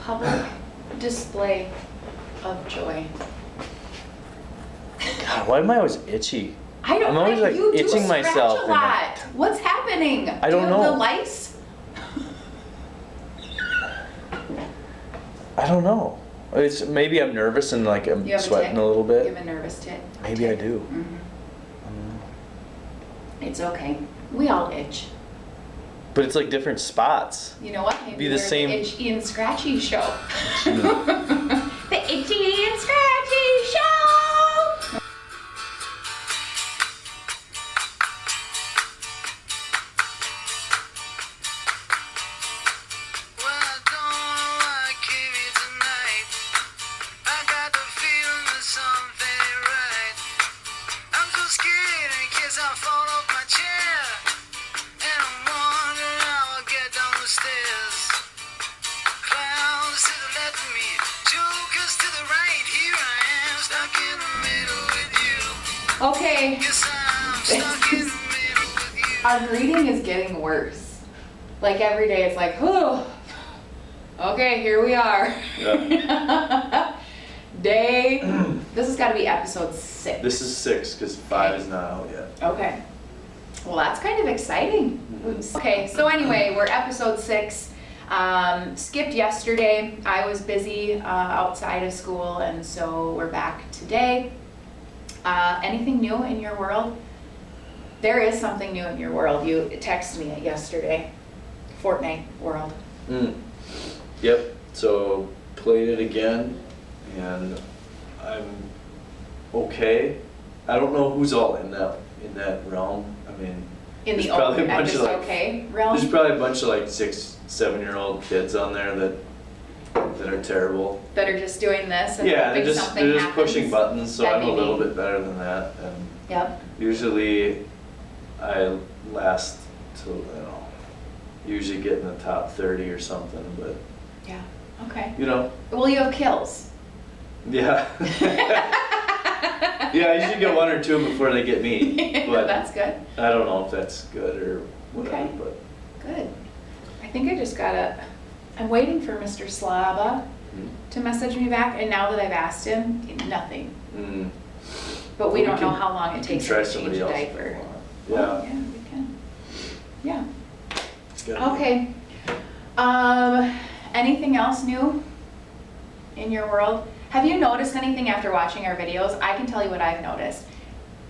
public display of joy. God, why am I always itchy? I'm always like you itching do myself. A lot. What's happening? I don't know. Do you have the lice? I don't know. It's maybe I'm nervous and like I'm sweating a little bit. You have a nervous tit. Maybe I do. Mm-hmm. It's okay. We all itch. But it's like different spots. You know what? Maybe Be the same. The Itchy and Scratchy Show. The Itchy and Scratchy Show. Okay. Our greeting is getting worse. Like every day it's like, whew. Okay, here we are. Yeah. This has got to be episode 6. This is 6 because 5 is not out yet. Okay. Well, that's kind of exciting. Okay, so anyway, we're episode 6. Skipped yesterday. I was busy outside of school, and so we're back today. Anything new in your world? There is something new in your world. You texted me it yesterday. Fortnite world. Yep. So played it again, and I'm okay. I don't know who's all in that realm. I mean, In the probably I'm just okay realm. There's probably a bunch of like 6, 7-year-old kids on there that are terrible. That are just doing this and Yeah, hoping something they're just happens. pushing buttons. So That'd I'm a be little me. bit better than that. And Yep. usually I last till usually get in the top 30 or something. But Yeah. Okay. you know. Well, you have kills. Yeah. Yeah, I usually get 1 or 2 before they get me. But That's good. I don't know if that's good or whatever. Okay. But Good. I think I just I'm waiting for Mr. Slaba to message me back, and now that I've asked him, nothing. But we don't know how long it takes him to change a diaper. Yeah. Oh, yeah, we can. Yeah. It's good. Okay. Anything else new in your world? Have you noticed anything after watching our videos? I can tell you what I've noticed.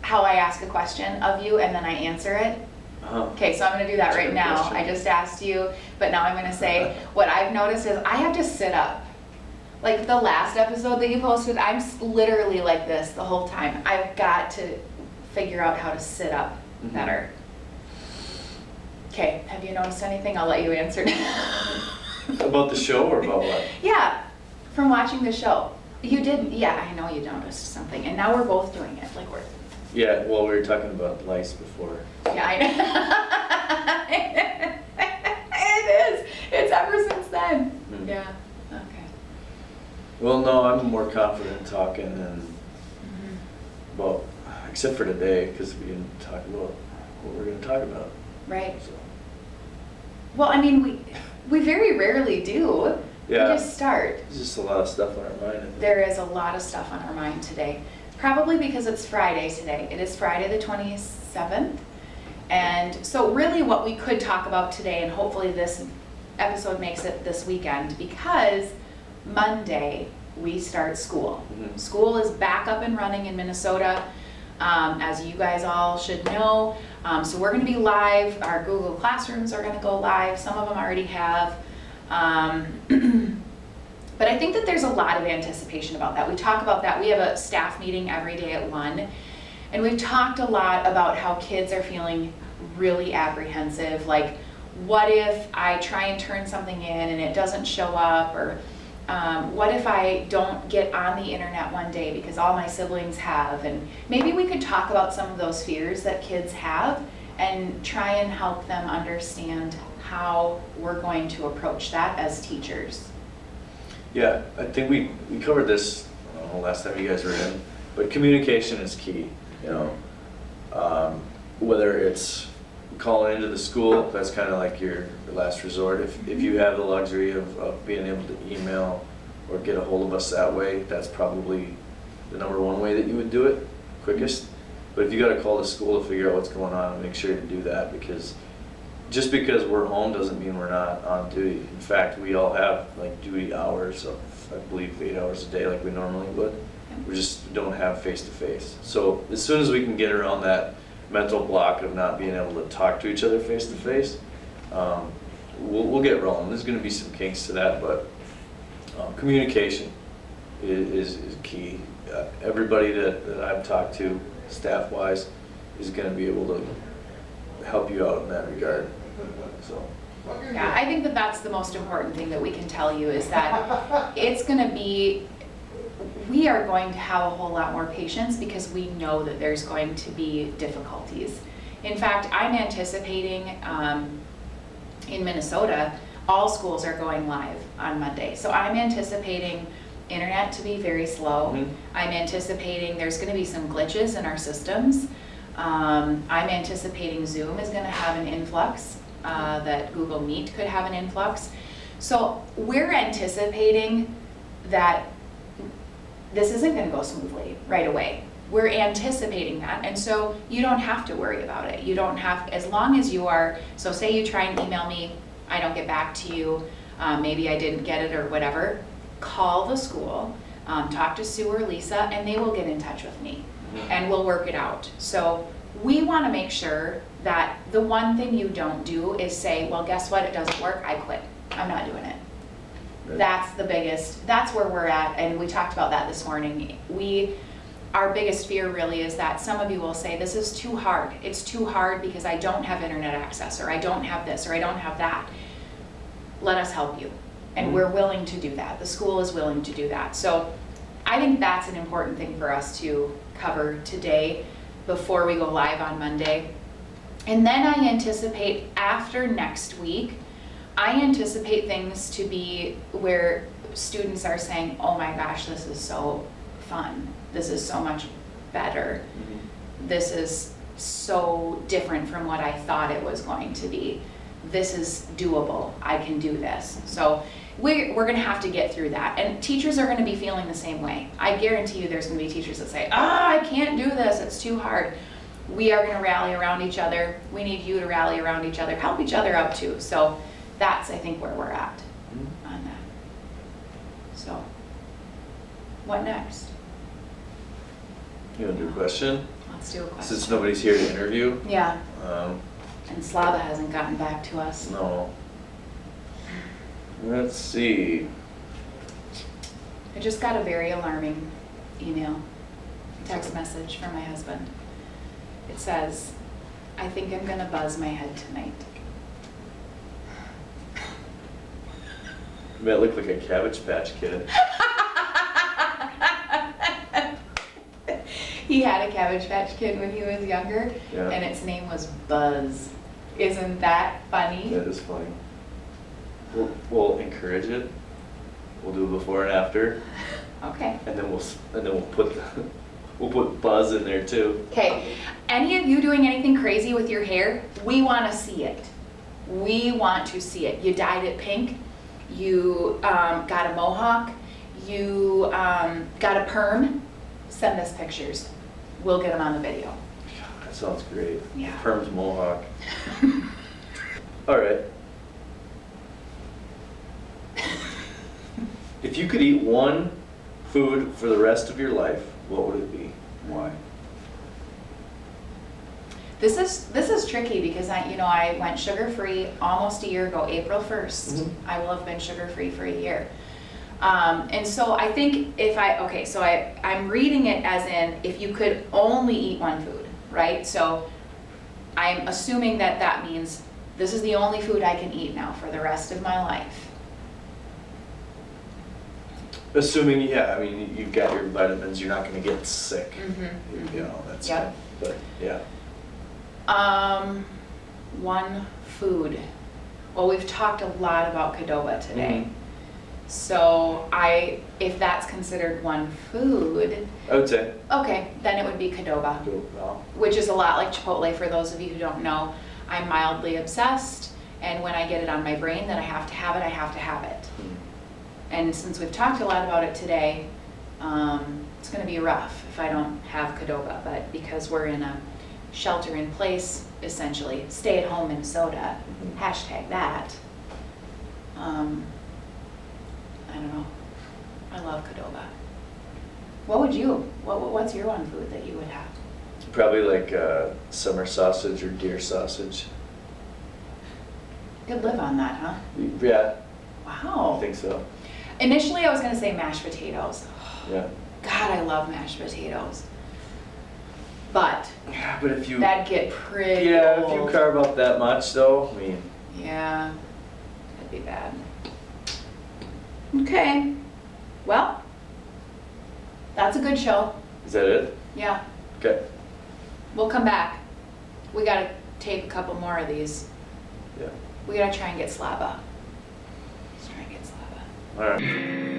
How I ask a question of you and then I answer it. Okay, so I'm going to do that right now. I just asked you, but now I'm going to say what I've noticed is I have to sit up. Like the last episode that you posted, I'm literally like this the whole time. I've got to figure out how to sit up better. Okay, have you noticed anything? I'll let you answer now. About the show or about what? Yeah, from watching the show. You did, yeah, I know you noticed something, and now we're both doing it. Like Yeah, well, we were talking about lice before. Yeah, I know. It is. It's ever since then. Yeah. Okay. Well, no, I'm more confident talking and well, except for today because we didn't talk about what we're going to talk about. Right. So. Well, I mean, we very rarely do. Yeah. We just start. There's just a lot of stuff on our mind. I think. There is a lot of stuff on our mind today. Probably because it's Friday today. It is Friday the 27th. And so really what we could talk about today, and hopefully this episode makes it this weekend, because Monday we start school. School is back up and running in Minnesota, as you guys all should know. So we're going to be live. Our Google Classrooms are going to go live. Some of them already have. But I think that there's a lot of anticipation about that. We talk about that. We have a staff meeting every day at 1. And we've talked a lot about how kids are feeling really apprehensive. Like, what if I try and turn something in and it doesn't show up? Or what if I don't get on the internet one day because all my siblings have? And maybe we could talk about some of those fears that kids have and try and help them understand how we're going to approach that as teachers. Yeah, I think we covered this last time you guys were in, but communication is key. You know, whether it's calling into the school, that's kind of like your last resort. If you have the luxury of being able to email or get a hold of us that way, that's probably the number one way that you would do it quickest. But if you got to call the school to figure out what's going on, make sure to do that, because just because we're home doesn't mean we're not on duty. In fact, we all have like duty hours of, I believe, 8 hours a day like we normally would. We just don't have face-to-face. So as soon as we can get around that mental block of not being able to talk to each other face-to-face, we'll get rolling. There's going to be some kinks to that, but communication is key. Everybody that I've talked to, staff-wise, is going to be able to help you out in that regard. So. Yeah, I think that that's the most important thing that we can tell you, is that it's going to be, we are going to have a whole lot more patience because we know that there's going to be difficulties. In fact, I'm anticipating in Minnesota, all schools are going live on Monday. So I'm anticipating internet to be very slow. Mm-hmm. I'm anticipating there's going to be some glitches in our systems. I'm anticipating Zoom is going to have an influx, that Google Meet could have an influx. So we're anticipating that this isn't going to go smoothly right away. We're anticipating that, and so you don't have to worry about it. You don't have, as long as you are, so say you try and email me, I don't get back to you, maybe I didn't get it or whatever, call the school, talk to Sue or Lisa, and they will get in touch with me, and we'll work it out. So we want to make sure that the one thing you don't do is say, well, guess what, it doesn't work, I quit, I'm not doing it. Right. That's the biggest, that's where we're at, and we talked about that this morning. Our biggest fear really is that some of you will say, this is too hard. It's too hard because I don't have internet access, or I don't have this, or I don't have that. Let us help you. And we're willing to do that. The school is willing to do that. So I think that's an important thing for us to cover today before we go live on Monday. And then I anticipate after next week, I anticipate things to be where students are saying, oh my gosh, this is so fun. This is so much better. Mm-hmm. This is so different from what I thought it was going to be. This is doable. I can do this. So we're going to have to get through that. And teachers are going to be feeling the same way. I guarantee you there's going to be teachers that say, I can't do this. It's too hard. We are going to rally around each other. We need you to rally around each other. Help each other out too. So that's, I think, where we're at on that. So what next? You want to do a question? Let's do a question. Since nobody's here to interview. Yeah. And Slava hasn't gotten back to us. No. Let's see. I just got a very alarming email, text message from my husband. It says, I think I'm gonna buzz my head tonight. You might look like a Cabbage Patch Kid. He had a Cabbage Patch Kid when he was younger, Yeah. and its name was Buzz. Isn't that funny? That is funny. We'll encourage it. We'll do a before and after, Okay. and then we'll put Buzz in there too. Okay, any of you doing anything crazy with your hair, we want to see it. We want to see it. You dyed it pink, you got a mohawk, you got a perm, send us pictures. We'll get them on the video. That sounds great. Yeah. Perm's mohawk. All right. If you could eat one food for the rest of your life, what would it be? Why? This is tricky because I went sugar-free almost a year ago, April 1st. Mm-hmm. I will have been sugar-free for a year. And so I think I'm reading it as in if you could only eat one food, right? So I'm assuming that means this is the only food I can eat now for the rest of my life. Assuming, yeah, I mean, you've got your vitamins, you're not going to get sick. Mm-hmm. You know, that's Yep. But yeah. One food. Well, we've talked a lot about Qdoba today. Mhm. So if that's considered one food, I would say. okay, then it would be Qdoba, Go, well, which is a lot like Chipotle for those of you who don't know. I'm mildly obsessed, and when I get it on my brain that I have to have it, I have to have it. And since we've talked a lot about it today, it's gonna be rough if I don't have Qdoba, but because we're in a shelter in place, essentially, stay at home Minnesota, hashtag that. I don't know, I love Qdoba. What's your one food that you would have? Probably like summer sausage or deer sausage. Could live on that, huh? Yeah, Wow. I think so. Initially, I was gonna say mashed potatoes. Yeah. God, I love mashed potatoes. But Yeah, but if you that'd get pretty if you old. carve up that much though, I mean, Yeah, that'd be bad. Okay, well, that's a good show. is that it? Yeah, Okay. we'll come back. We gotta tape a couple more of these. Yeah. We gotta try and get Slava. Let's try and get Slava. All right.